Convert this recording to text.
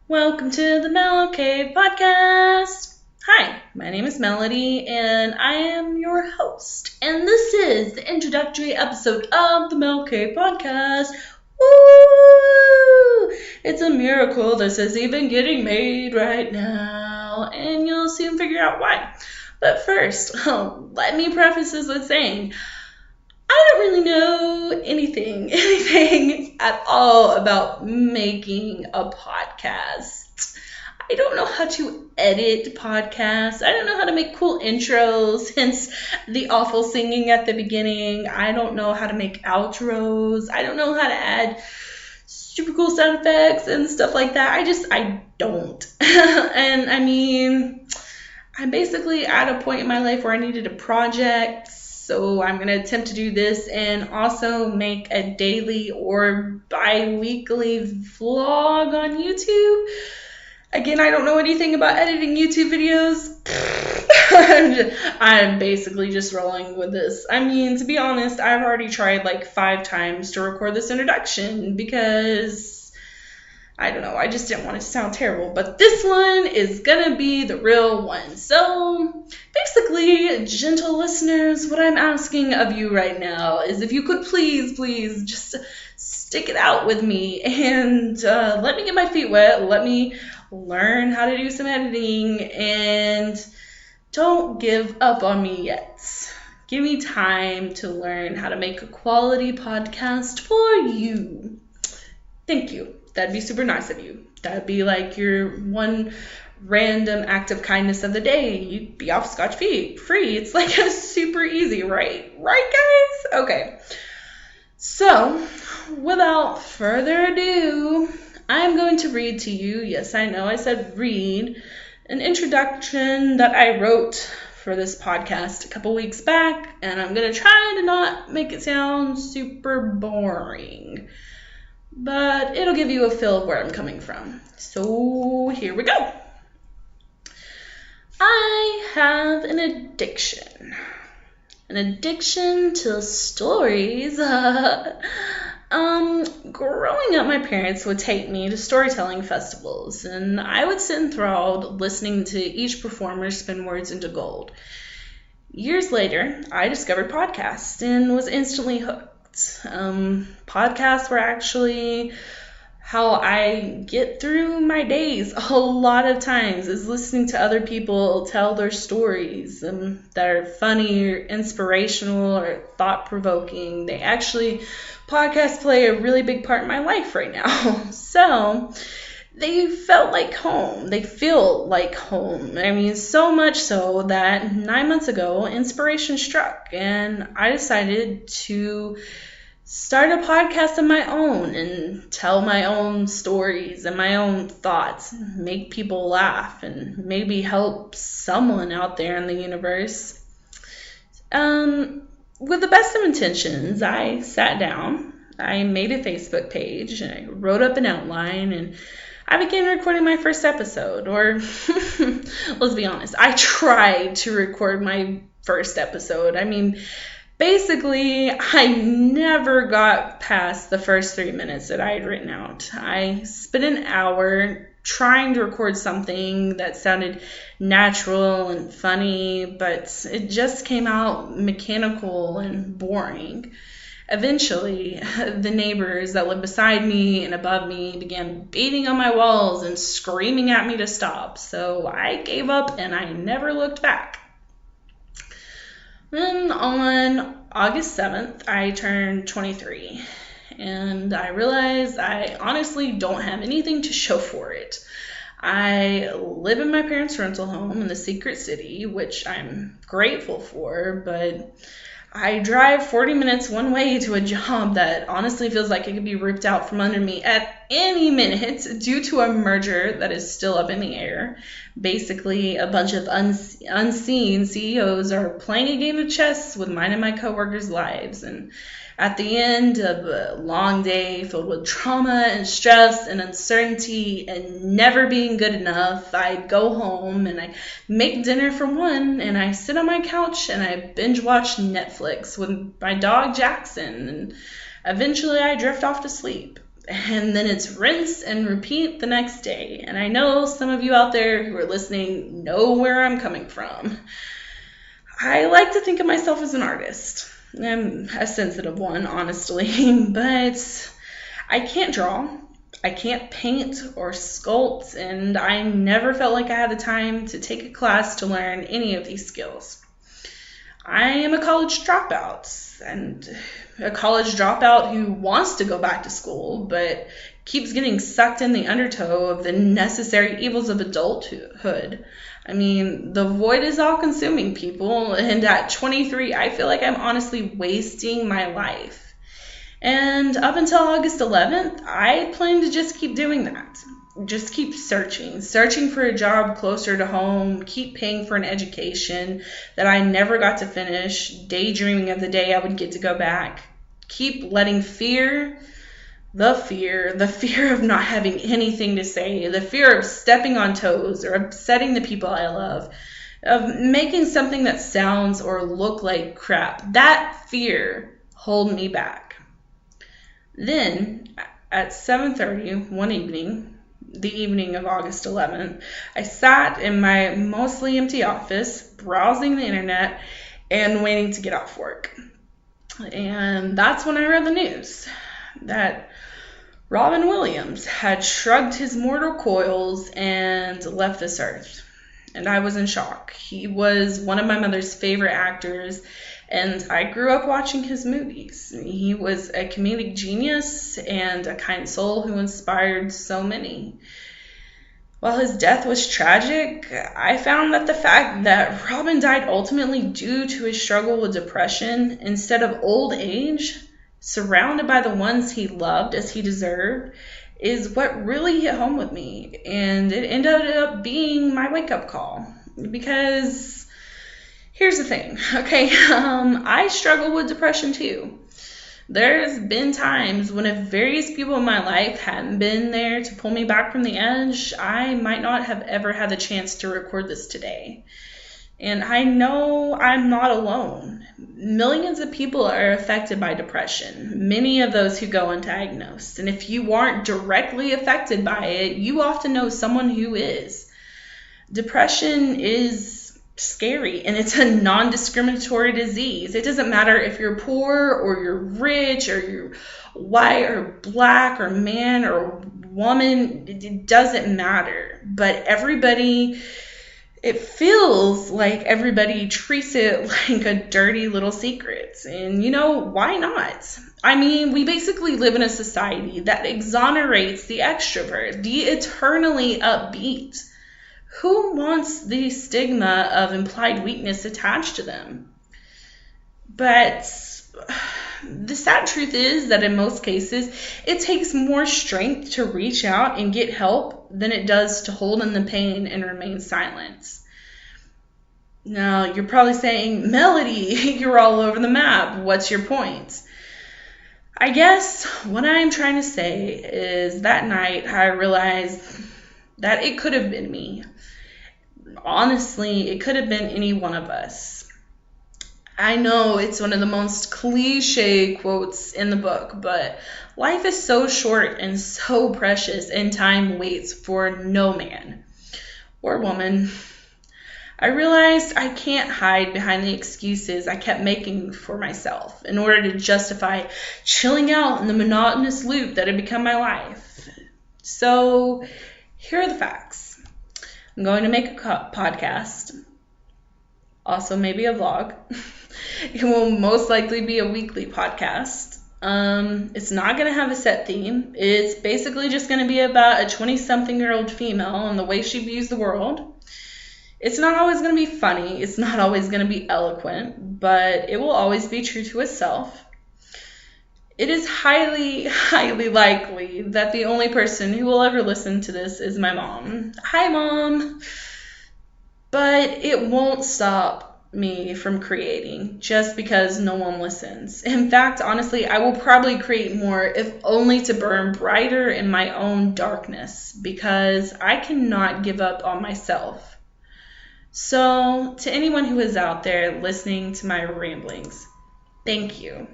Welcome to the Mellow Cave Podcast. Hi, my name is Melody, and I am your host. And this is the introductory episode of the Mellow Cave Podcast. Woo! It's a miracle this is even getting made right now, and you'll soon figure out why. But first, let me preface this with saying, I don't really know anything at all about making a podcast. I don't know how to edit podcasts. I don't know how to make cool intros, hence the awful singing at the beginning. I don't know how to make outros. I don't know how to add super cool sound effects and stuff like that. I don't. And I mean, I'm basically at a point in my life where I needed a project. So I'm going to attempt to do this and also make a daily or bi-weekly vlog on YouTube. Again, I don't know anything about editing YouTube videos. I'm basically just rolling with this. I mean, to be honest, I've already tried like 5 times to record this introduction because I don't know, I just didn't want it to sound terrible, but this one is gonna be the real one. So basically, gentle listeners, what I'm asking of you right now is if you could please just stick it out with me and let me get my feet wet, let me learn how to do some editing, and don't give up on me yet. Give me time to learn how to make a quality podcast for you. Thank you. That'd be super nice of you. That'd be like your one random act of kindness of the day. You'd be off scotch-free. It's like a super easy, right? Right, guys? Okay. So, without further ado, I'm going to read to you, yes, I know I said read, an introduction that I wrote for this podcast a couple weeks back, and I'm going to try to not make it sound super boring. But it'll give you a feel of where I'm coming from. So here we go. I have an addiction. An addiction to stories. Growing up, my parents would take me to storytelling festivals, and I would sit enthralled listening to each performer spin words into gold. Years later, I discovered podcasts and was instantly hooked. Podcasts were actually how I get through my days a lot of times, is listening to other people tell their stories that are funny or inspirational or thought-provoking. Podcasts play a really big part in my life right now. So they felt like home. They feel like home. I mean, so much so that 9 months ago, inspiration struck, and I decided to start a podcast of my own and tell my own stories and my own thoughts, make people laugh, and maybe help someone out there in the universe. With the best of intentions, I sat down, I made a Facebook page, and I wrote up an outline, and I began recording my first episode, or let's be honest, I tried to record my first episode. I mean, basically, I never got past the first 3 minutes that I had written out. I spent an hour trying to record something that sounded natural and funny, but it just came out mechanical and boring. Eventually, the neighbors that lived beside me and above me began beating on my walls and screaming at me to stop, so I gave up and I never looked back. Then on August 7th, I turned 23, and I realized I honestly don't have anything to show for it. I live in my parents' rental home in the Secret City, which I'm grateful for, but I drive 40 minutes one way to a job that honestly feels like it could be ripped out from under me at any minute due to a merger that is still up in the air. Basically, a bunch of unseen CEOs are playing a game of chess with mine and my coworkers' lives, and at the end of a long day filled with trauma and stress and uncertainty and never being good enough, I go home and I make dinner for one, and I sit on my couch and I binge watch Netflix with my dog Jackson, and eventually I drift off to sleep. and then it's rinse and repeat the next day. And I know some of you out there who are listening know where I'm coming from. I like to think of myself as an artist. I'm a sensitive one, honestly, but I can't draw. I can't paint or sculpt, and I never felt like I had the time to take a class to learn any of these skills. I am a college dropout, and a college dropout who wants to go back to school, but keeps getting sucked in the undertow of the necessary evils of adulthood. I mean, the void is all consuming, people, and at 23, I feel like I'm honestly wasting my life. And up until August 11th, I plan to just keep doing that. Just keep searching for a job closer to home, keep paying for an education that I never got to finish, daydreaming of the day I would get to go back. Keep letting the fear of not having anything to say, the fear of stepping on toes or upsetting the people I love, of making something that sounds or look like crap, that fear hold me back. Then, at 7:30 one evening, the evening of August 11th, I sat in my mostly empty office, browsing the internet and waiting to get off work. And that's when I read the news that Robin Williams had shrugged his mortal coils and left this earth. And I was in shock. He was one of my mother's favorite actors, and I grew up watching his movies. He was a comedic genius and a kind soul who inspired so many. While his death was tragic, I found that the fact that Robin died ultimately due to his struggle with depression instead of old age, surrounded by the ones he loved as he deserved, is what really hit home with me. And it ended up being my wake-up call. Because here's the thing, okay? I struggle with depression too. There's been times when if various people in my life hadn't been there to pull me back from the edge, I might not have ever had the chance to record this today. And I know I'm not alone. Millions of people are affected by depression, many of those who go undiagnosed. And if you aren't directly affected by it, you often know someone who is. Depression is scary, and it's a non-discriminatory disease. It doesn't matter if you're poor or you're rich or you're white or black or man or woman. It doesn't matter. But it feels like everybody treats it like a dirty little secret. And why not? I mean, we basically live in a society that exonerates the extrovert, the eternally upbeat. Who wants the stigma of implied weakness attached to them? But the sad truth is that in most cases, it takes more strength to reach out and get help than it does to hold in the pain and remain silent. Now, you're probably saying, Melody, you're all over the map. What's your point? I guess what I'm trying to say is that night I realized that it could have been me. Honestly, it could have been any one of us. I know it's one of the most cliche quotes in the book, but life is so short and so precious, and time waits for no man or woman. I realized I can't hide behind the excuses I kept making for myself in order to justify chilling out in the monotonous loop that had become my life. So here are the facts. I'm going to make a podcast, also maybe a vlog. It will most likely be a weekly podcast. It's not going to have a set theme. It's basically just going to be about a 20-something-year-old female and the way she views the world. It's not always going to be funny. It's not always going to be eloquent, but it will always be true to itself. It is highly, highly likely that the only person who will ever listen to this is my mom. Hi, Mom. But it won't stop me from creating just because no one listens. In fact, honestly, I will probably create more if only to burn brighter in my own darkness, because I cannot give up on myself. So, to anyone who is out there listening to my ramblings, thank you.